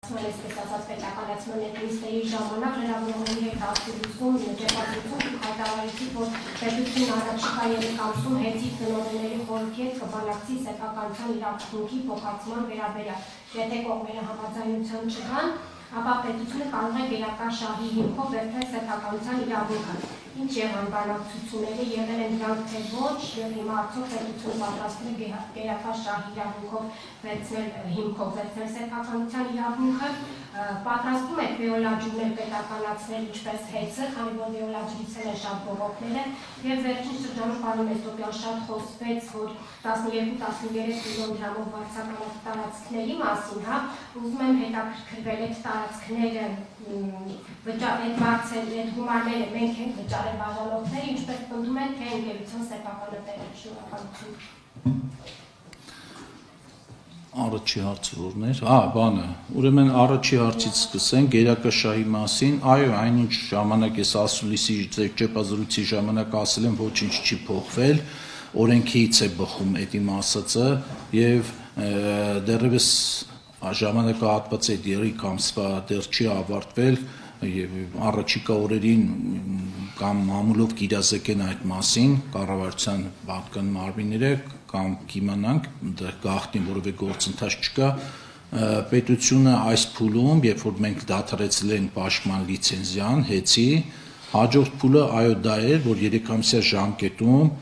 Այսպես ասած պետականացման նիստերի ժամանակ լրագրողների հետ ասուլիսում ճեպազրույցում հայտարարեցի, որ պետությունն առաջիկա 3 ամսում հետի տնօրենների խորհրդի հետ կբանակցի սեփականության իրավունքի փոխանցման վերաբերյալ։ Եթե կողմերը համաձայնության չգան, ապա պետությունը կարող է գերակաշահի հիմքով վերցնել սեփականության իրավունքը։ Ինչ եղան բանակցությունները, եղել են դրանք թե ոչ, եւ հիմա արդյոք պետությունը պատրաստվում է գերակաշահի իրավունքով վերցնել հիմքով վերցնել սեփականության իրավունքը, պատրաստվում է վեոլաջուրներ պետականացնել ինչպես հեծը, քանի որ վեոլաջրից են շատ բողոքները, եւ վերջին շրջանում պարոն Մեսրոպյան շատ խոսվեց, որ 12-13 միլիոն դրամով վարձականակ տարածքների մասին, ուզում եմ հետաքրքրվել այդ տարածքները այդ գումարները մենք ենք վճարել բաժանորդները, ինչպես պնդում են, թե ընկերության սեփականատերը։ Շնորհակալություն։ Առաջի հարցը որն էր, բանը, ուրեմն առաջի հարցից սկսենք գերակաշահի մասին, այո, այնինչ ժամանակ ես ասուլիսի ճեպազրույցի ժամանակ ասել եմ ոչինչ չի փոխվել, օրենքից է բխում այդ իմ ասածը եւ դեռևս ժամանակահատվածը 3 ամսվա դեռ չի ավարտվել եւ առաջիկա օրերին կամ մամուլով կիրազեկեն այդ մասին կառավարության պատկան մարմինները կամ կիմանանք գաղտնի որևէ գործընթաց չկա պետությունը այս փուլում երբ որ մենք դադարեցել ենք պաշտպան լիցենզիան հեծի հաջորդ փուլը այո դա էր որ 3 ամսյա ժամկետում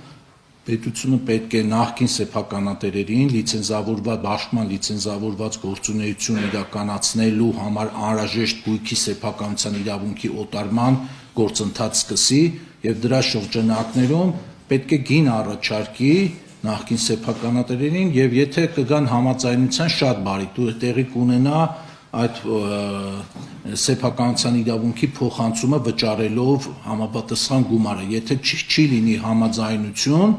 պետությունը պետք է նախկին սեփականատերերին լիցենզավորված պաշտպան լիցենզավորված գործունեություն իրականացնելու համար անհրաժեշտ գույքի սեփականության իրավունքի օտարման գործընթաց սկսի եւ դրա շրջանակներում պետք է գին առաջարկի նախկին սեփականատերերին եւ եթե կգան համաձայնության շատ բարի տեղի կունենա այդ սեփականության իրավունքի փոխանցումը վճարելով համապատասխան գումարը եթե չի լինի համաձայնություն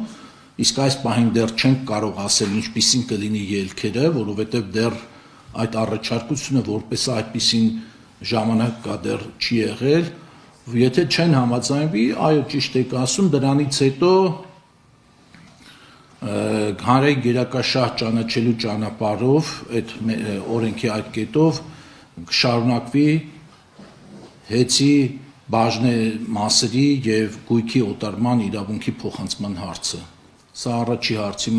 իսկ այս պահին դեռ չենք կարող ասել ինչպիսին կլինի ելքերը որովհետեւ դեռ այդ առաջարկությունը որպես այդպիսին ժամանակ կա դեռ չի եղել եթե չեն համաձայնվի այո ճիշտ եք ասում դրանից հետո հանրային գերակաշահ ճանաչելու ճանապարհով այդ օրենքի այդ կետով կշարունակվի հեծի բաժնե մասերի եւ գույքի օտարման իրավունքի փոխանցման հարցը սա առաջի հարցի